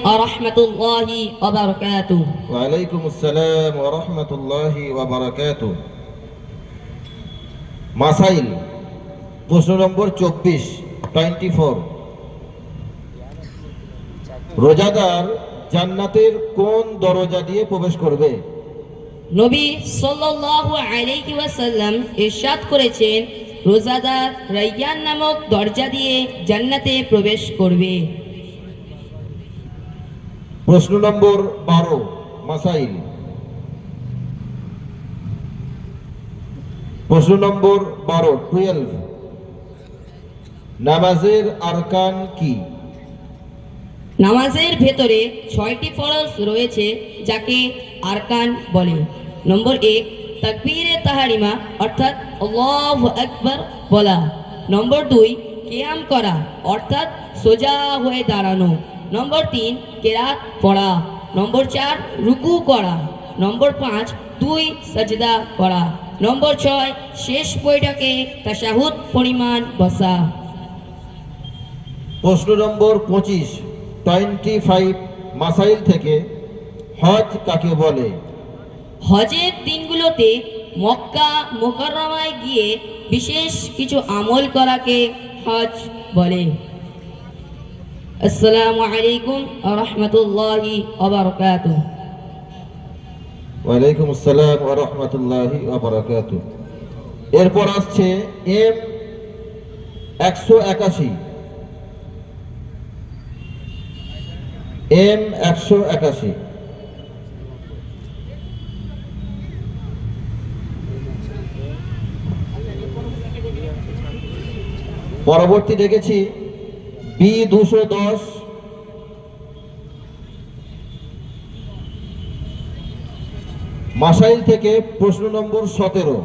ওয়ারাহমাতুল্লাহি ওয়া বারাকাতুহু। ওয়া আলাইকুমুস সালাম ওয়া রাহমাতুল্লাহি ওয়া বারাকাতুহু। মাসাইল প্রশ্ন নম্বর 24 রোজাদার জান্নাতের কোন দরজা দিয়ে প্রবেশ করবে? নবী সাল্লাল্লাহু আলাইহি ওয়াসাল্লাম ইরশাদ করেছেন, রোজাদার রায়্যান নামক দরজা দিয়ে জান্নাতে প্রবেশ করবে। প্রশ্ন নম্বর 12 মাসাইল। প্রশ্ন নম্বর 12 নামাজের আরকান কি? নামাজের ভেতরে 6টি ফরজ রয়েছে, যাকে আরকান বলে। নম্বর 1, তাকবীরে তাহরিমা অর্থাৎ আল্লাহু আকবার বলা। নম্বর 2, কিয়াম করা অর্থাৎ সোজা হয়ে দাঁড়ানো। নম্বর 3, কেরাত পড়া। নম্বর 4, রুকু করা। নম্বর 5, 2 সাজদা করা। নম্বর 6, শেষ বৈঠকে তাশাহুদ পরিমাণ বসা। প্রশ্ন নম্বর 25 মাসাইল থেকে হজ কাকে বলে? হজের দিনগুলোতে মক্কা মুকাররমায় গিয়ে বিশেষ কিছু আমল করাকে হজ বলে। আসসালামু আলাইকুম ওয়া রাহমাতুল্লাহি ওয়া বারাকাতুহু। ওয়া আলাইকুমুস সালাম ওয়া রাহমাতুল্লাহি ওয়া বারাকাতুহু। এরপর আসছে এম 181। এম 181 পরবর্তী দেখেছি বি 210। মাসাইল থেকে প্রশ্ন নম্বর 17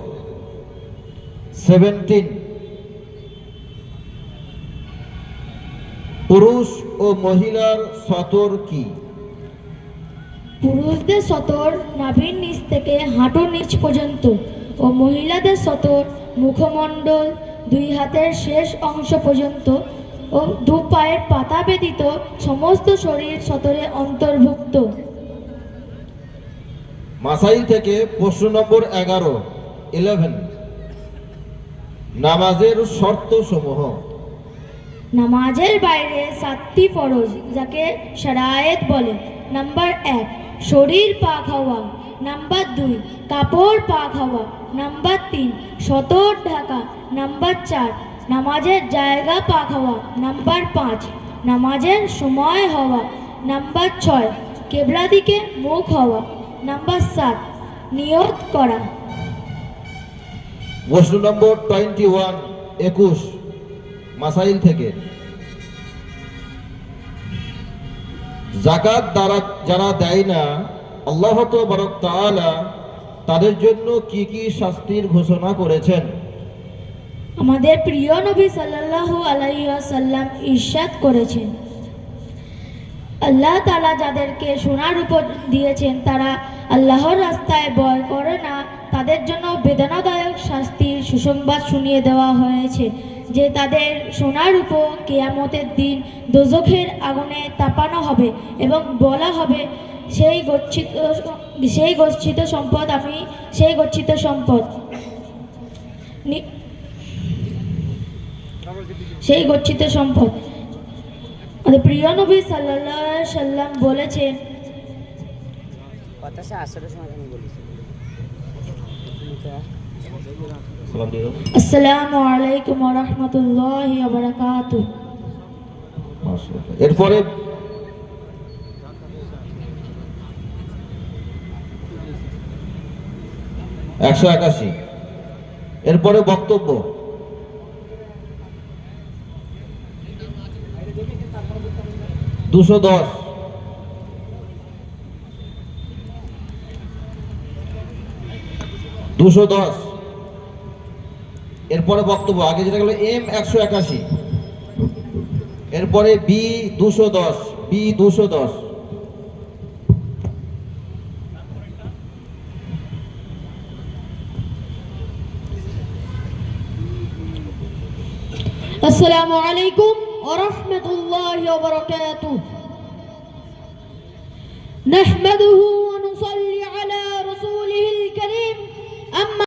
পুরুষ ও মহিলার সতর কি? পুরুষদের সতর নাভির নিচ থেকে হাঁটুর নিচ পর্যন্ত ও মহিলাদের সতর মুখমণ্ডল 2 হাতের শেষ অংশ পর্যন্ত ও 2 পায়ের পাতা ব্যতীত সমস্ত শরীর সতরে অন্তর্ভুক্ত। মাসাইল থেকে প্রশ্ন নম্বর 11 নামাজের শর্ত সমূহ। নামাজের বাইরে 7টি ফরজ, যাকে শারায়েত বলে। নাম্বার 1, শরীর পাক হওয়া। নাম্বার 2, কাপড় পাক হওয়া। নাম্বার 3, সতর ঢাকা। নাম্বার 4, নামাজের জায়গা পাক হওয়া। নাম্বার 5, নামাজের সময় হওয়া। নাম্বার 6, কিবলা দিকে মুখ হওয়া। নাম্বার 7, নিয়ত করা। প্রশ্ন নম্বর 21 মাসাইল থেকে যাকাত যারা দেয় না আল্লাহ তাআলা তাদের জন্য কি কি শাস্তির ঘোষণা করেছেন? আমাদের প্রিয় নবী সাল্লাল্লাহু আলাইহি ওয়াসাল্লাম ইরশাদ করেছেন, আল্লাহ তাআলা যাদেরকে সোনার উপর দিয়েছেন তারা আল্লাহর রাস্তায় ভয় করে না, তাদের জন্য বেদনাদায়ক শাস্তির সুসংবাদ শুনিয়ে দেওয়া হয়েছে যে তাদের সোনার উপর কিয়ামতের দিন দোজখের আগুনে তাপানো হবে এবং বলা হবে, সেই গচ্ছিত সম্পদ আমাদের প্রিয় নবী সাল্লাল্লাহু আলাইহি সাল্লাম বলেছেন, আসসালামু আলাইকুম ওয়া রাহমাতুল্লাহি ওয়া বারাকাতুহু। এরপরে এরপরে বক্তব্য। দুশো দশ। এরপরে বক্তব্য। আগে যেটা গেল এম 181, এরপরে বি 210। আসসালামু আলাইকুম ওয়া রাহমাতুল্লাহি ওয়া বারাকাতুহু। نحمده